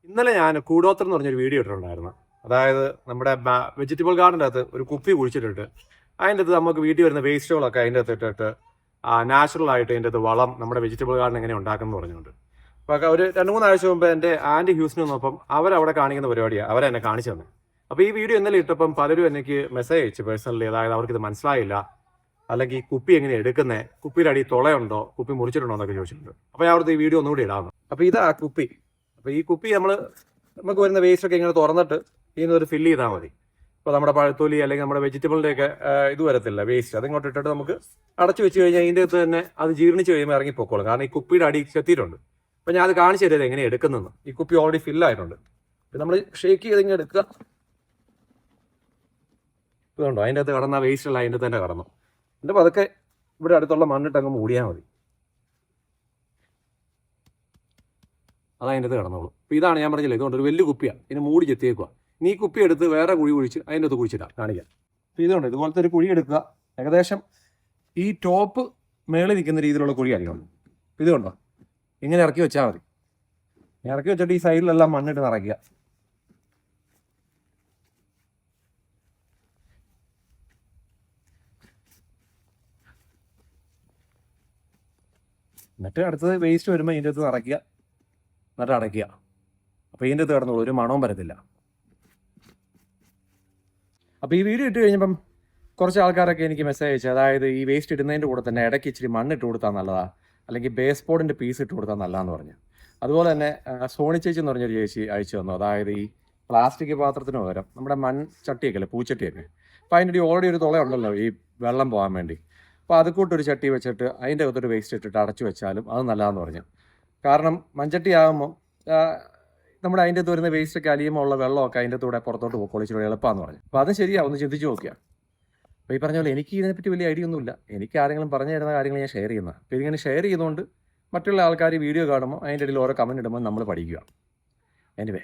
ഇന്നലെ ഞാൻ കൂടോത്രം എന്ന് പറഞ്ഞൊരു വീഡിയോ ഇട്ടിട്ടുണ്ടായിരുന്നു. അതായത് നമ്മുടെ വെജിറ്റബിൾ ഗാർഡൻ്റെ അകത്ത് ഒരു കുപ്പി കുഴിച്ചിട്ടിട്ട് അതിൻ്റെ അകത്ത് നമുക്ക് വീട്ടിൽ വരുന്ന വേസ്റ്റുകളൊക്കെ അതിൻ്റെ അകത്ത് ഇട്ടിട്ട് നാച്ചുറൽ ആയിട്ട് അതിൻ്റെ അകത്ത് വളം നമ്മുടെ വെജിറ്റബിൾ ഗാർഡൻ എങ്ങനെ ഉണ്ടാക്കുമെന്ന് പറഞ്ഞുകൊണ്ട്. അപ്പോൾ ഒരു 2-3 ആഴ്ച മുമ്പ് എൻ്റെ ആൻറ്റി ഹ്യൂസിന് വന്നപ്പം അവരവിടെ കാണിക്കുന്ന പരിപാടിയാണ് അവരെന്നെ കാണിച്ചു തന്നെ. അപ്പോൾ ഈ വീഡിയോ ഇന്നലെ ഇട്ടപ്പം പലരും എനിക്ക് മെസ്സേജ് അയച്ചു പേഴ്സണലി. അതായത് അവർക്കിത് മനസ്സിലായില്ല, അല്ലെങ്കിൽ കുപ്പി എങ്ങനെ എടുക്കുന്നത്, കുപ്പിയുടെ അടി തുളയുണ്ടോ, കുപ്പി മുറിച്ചിട്ടുണ്ടോ എന്നൊക്കെ ചോദിച്ചിട്ടുണ്ട്. അപ്പോൾ ഞാൻ അവിടുത്തെ ഈ വീഡിയോ ഒന്നുകൂടി ഇടാമെന്ന്. അപ്പോൾ ഇതാ കുപ്പി. അപ്പോൾ ഈ കുപ്പി നമുക്ക് വരുന്ന വേസ്റ്റൊക്കെ ഇങ്ങനെ തുറന്നിട്ട് ഇതിനൊരു ഫില്ല് ചെയ്താൽ മതി. ഇപ്പോൾ നമ്മുടെ പഴത്തൊലി അല്ലെങ്കിൽ നമ്മുടെ വെജിറ്റബിളിൻ്റെയൊക്കെ ഇത് വരത്തില്ല വേസ്റ്റ്, അതിങ്ങോട്ട് ഇട്ടിട്ട് നമുക്ക് അടച്ചു വെച്ച് കഴിഞ്ഞാൽ ഇതിൻ്റെ അകത്ത് തന്നെ അത് ജീർണിച്ച് കഴിയുമ്പോൾ ഇറങ്ങിപ്പോക്കോളും. കാരണം ഈ കുപ്പിയുടെ അടി ചെത്തിയിട്ടുണ്ട്. അപ്പോൾ ഞാൻ അത് കാണിച്ചു തരുന്നത് എങ്ങനെയാണ് എടുക്കുന്നതെന്ന്. ഈ കുപ്പി ഓൾറെഡി ഫില്ലായിട്ടുണ്ട്. അപ്പോൾ നമ്മൾ ഷേക്ക് ചെയ്തിങ്ങനെ എടുക്കുക. ഇതുണ്ടോ അതിൻ്റെ അകത്ത് കടന്ന വേസ്റ്റ് അല്ല അതിൻ്റെ തന്നെ കടന്നു. എന്നിട്ട് അതൊക്കെ ഇവിടെ അടുത്തുള്ള മണ്ണിട്ട് അങ്ങ് മൂടിയാൽ മതി. അതതിൻ്റെ അകത്ത് കിടന്നോളൂ. അപ്പോൾ ഇതാണ് ഞാൻ പറഞ്ഞില്ല, ഇതുകൊണ്ട് ഒരു വലിയ കുപ്പിയാണ്, ഇതിന് മൂടി ചെത്തിയേക്കുക. ഇനി ഈ കുപ്പി എടുത്ത് വേറെ കുഴി കുഴിച്ച് അതിൻ്റെ അകത്ത് കുഴിച്ചിടാം കാണിക്കാം. അപ്പോൾ ഇതുകൊണ്ട് ഇതുപോലത്തെ ഒരു കുഴി എടുക്കുക. ഏകദേശം ഈ ടോപ്പ് മേളിൽ നിൽക്കുന്ന രീതിയിലുള്ള കുഴിയായിരിക്കണം. ഇത് കണ്ടോ, ഇങ്ങനെ ഇറക്കി വെച്ചാൽ മതി. ഇറക്കി വെച്ചിട്ട് ഈ സൈഡിലെല്ലാം മണ്ണിട്ട് നിറയ്ക്കുക. എന്നിട്ട് അടുത്തത് വേസ്റ്റ് വരുമ്പോൾ ഇതിൻ്റെ അകത്ത് നിറയ്ക്കുക, എന്നിട്ട് അടയ്ക്കുക. അപ്പോൾ ഇതിൻ്റെ അകത്ത് കിടന്നോളൂ, ഒരു മണവും വരത്തില്ല. അപ്പോൾ ഈ വീഡിയോ ഇട്ട് കഴിഞ്ഞപ്പം കുറച്ച് ആൾക്കാരൊക്കെ എനിക്ക് മെസ്സേജ് അയച്ചു. അതായത് ഈ വേസ്റ്റ് ഇടുന്നതിൻ്റെ കൂടെ തന്നെ ഇടയ്ക്ക് ഇച്ചിരി മണ്ണിട്ട് കൊടുത്താൽ നല്ലതാ, അല്ലെങ്കിൽ ബേസ് ബോർഡിൻ്റെ പീസ് ഇട്ട് കൊടുത്താൽ നല്ലതാന്ന് പറഞ്ഞു. അതുപോലെ തന്നെ സോണി ചേച്ചി എന്ന് പറഞ്ഞൊരു ചേച്ചി അയച്ചു തന്നു. അതായത് ഈ പ്ലാസ്റ്റിക് പാത്രത്തിന് പകരം നമ്മുടെ മൺചട്ടിയൊക്കെ അല്ലേ, പൂച്ചട്ടിയൊക്കെ, അപ്പോൾ അതിൻ്റെ ഓൾറെഡി ഒരു തുളയുണ്ടല്ലോ ഈ വെള്ളം പോകാൻ വേണ്ടി. അപ്പോൾ അത് കൂട്ടൊരു ചട്ടി വെച്ചിട്ട് അതിൻ്റെ അകത്തൊരു വേസ്റ്റ് ഇട്ടിട്ട് അടച്ചു വെച്ചാലും അത് നല്ലതാന്ന് പറഞ്ഞു. കാരണം മൺചട്ടി ആകുമ്പോൾ നമ്മുടെ അതിൻ്റെ അകത്ത് വരുന്ന വേസ്റ്റൊക്കെ അലിയുമ്പോൾ ഉള്ള വെള്ളമൊക്കെ അതിൻ്റെ കൂടെ പുറത്തോട്ട് പൊളിച്ചിട്ട് എളുപ്പമാണെന്ന് പറഞ്ഞു. അപ്പോൾ അത് ശരിയാണ്, ഒന്ന് ചിന്തിച്ച് നോക്കിയാൽ. അപ്പോൾ ഈ പറഞ്ഞ പോലെ എനിക്ക് ഇതിനെപ്പറ്റി വലിയ ഐഡിയ ഒന്നുമില്ല. എനിക്ക് ആരെങ്കിലും പറഞ്ഞു തരുന്ന കാര്യങ്ങൾ ഞാൻ ഷെയർ ചെയ്യുന്നത്. അപ്പോൾ ഇതിങ്ങനെ ഷെയർ ചെയ്യുന്നതുകൊണ്ട് മറ്റുള്ള ആൾക്കാർ വീഡിയോ കാണുമ്പോൾ അതിൻ്റെ ഇടയിൽ ഓരോ കമൻറ്റ് ഇടുമ്പോൾ നമ്മൾ പഠിക്കുക. എനിവേ.